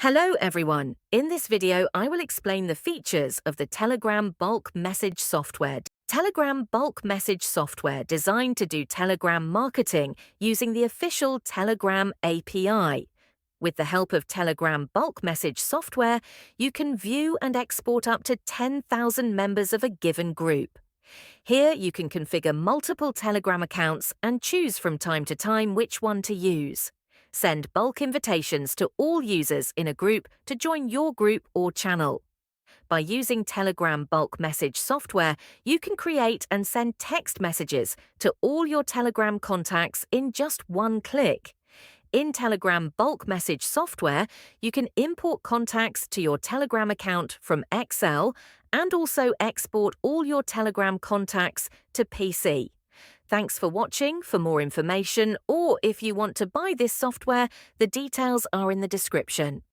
Hello everyone. In this video, I will explain the features of the Telegram bulk message software. Telegram bulk message software designed to do Telegram marketing using the official Telegram API. With the help of Telegram bulk message software, you can view and export up to 10,000 members of a given group. Here you can configure multiple Telegram accounts and choose from time to time which one to use. Send bulk invitations to all users in a group to join your group or channel. By using Telegram bulk message software, you can create and send text messages to all your Telegram contacts in just one click. In Telegram bulk message software, you can import contacts to your Telegram account from Excel and also export all your Telegram contacts to PC. Thanks for watching. For more information, or if you want to buy this software, the details are in the description.